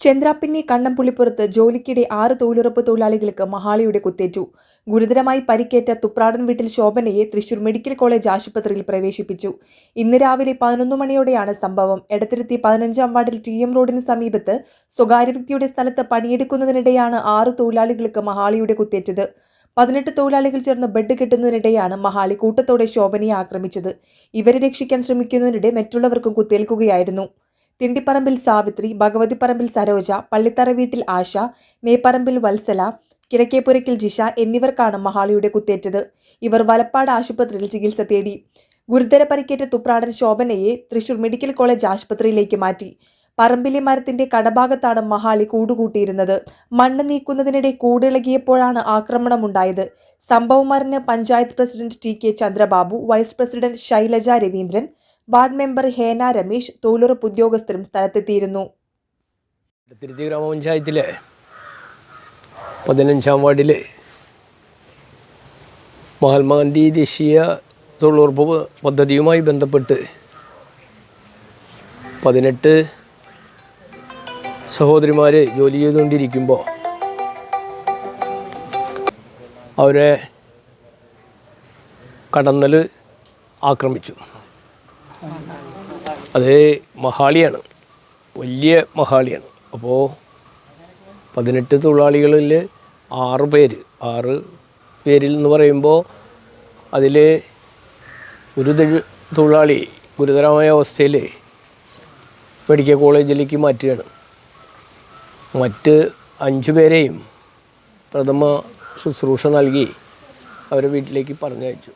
ചന്ദ്രാപ്പിന്നി കണ്ണംപുള്ളിപ്പുറത്ത് ജോലിക്കിടെ 6 തൊഴിലുറപ്പ് തൊഴിലാളികൾക്ക് മഹാളിയുടെ കുത്തേറ്റു. ഗുരുതരമായി പരിക്കേറ്റ തുപ്രാടൻ വീട്ടിൽ ശോഭനയെ തൃശൂർ മെഡിക്കൽ കോളേജ് ആശുപത്രിയിൽ പ്രവേശിപ്പിച്ചു. ഇന്ന് രാവിലെ 11 മണിയോടെയാണ് സംഭവം. എടത്തിരുത്തി 15-ാം വാർഡിൽ TM റോഡിന് സമീപത്ത് സ്വകാര്യ വ്യക്തിയുടെ സ്ഥലത്ത് പണിയെടുക്കുന്നതിനിടെയാണ് 6 തൊഴിലാളികൾക്ക് മഹാളിയുടെ കുത്തേറ്റത്. 18 തൊഴിലാളികൾ ചേർന്ന് ബെഡ് കെട്ടുന്നതിനിടെയാണ് മഹാളി കൂട്ടത്തോടെ ശോഭനയെ ആക്രമിച്ചത്. ഇവരെ രക്ഷിക്കാൻ ശ്രമിക്കുന്നതിനിടെ മറ്റുള്ളവർക്കും കുത്തേൽക്കുകയായിരുന്നു. തിണ്ടിപ്പറമ്പിൽ സാവിത്രി, ഭഗവതിപ്പറമ്പിൽ സരോജ, പള്ളിത്തറ വീട്ടിൽ ആശ, മേപ്പറമ്പിൽ വത്സല, കിഴക്കേപ്പുരയ്ക്കൽ ജിഷ എന്നിവർക്കാണ് മഹാളിയുടെ കുത്തേറ്റത്. ഇവർ വലപ്പാട് ആശുപത്രിയിൽ ചികിത്സ തേടി. ഗുരുതര പരിക്കേറ്റ തുപ്രാടൻ ശോഭനയെ തൃശൂർ മെഡിക്കൽ കോളേജ് ആശുപത്രിയിലേക്ക് മാറ്റി. പറമ്പിലെ മരത്തിന്റെ കടഭാഗത്താണ് മഹാളി കൂടുകൂട്ടിയിരുന്നത്. മണ്ണ് നീക്കുന്നതിനിടെ കൂടിളകിയപ്പോഴാണ് ആക്രമണമുണ്ടായത്. സംഭവം അറിഞ്ഞ് panchayat president TK Chandrababu, vice president Shailaja Raveendran, ward member Hena Ramesh, തൊഴിലുറപ്പ് ഉദ്യോഗസ്ഥരും സ്ഥലത്തെത്തിയിരുന്നു. എടത്തിരുത്തി ഗ്രാമപഞ്ചായത്തിലെ 15-ാം വാർഡിലെ മഹാത്മാഗാന്ധി ദേശീയ തൊഴിലുറപ്പ് പദ്ധതിയുമായി ബന്ധപ്പെട്ട് 18 സഹോദരിമാർ ജോലി ചെയ്തുകൊണ്ടിരിക്കുമ്പോൾ അവരെ കടന്നൽ ആക്രമിച്ചു. അത് മഹാളിയാണ്, വലിയ മഹാളിയാണ്. അപ്പോൾ 18 തൊഴിലാളികളിൽ 6 പേരിൽ എന്ന് പറയുമ്പോൾ അതിൽ ഒരു തൊഴിലാളി ഗുരുതരമായ അവസ്ഥയിൽ മെഡിക്കൽ കോളേജിലേക്ക് മാറ്റുകയാണ്. മറ്റ് 5 പേരെയും പ്രഥമ ശുശ്രൂഷ നൽകി അവരെ വീട്ടിലേക്ക് പറഞ്ഞയച്ചു.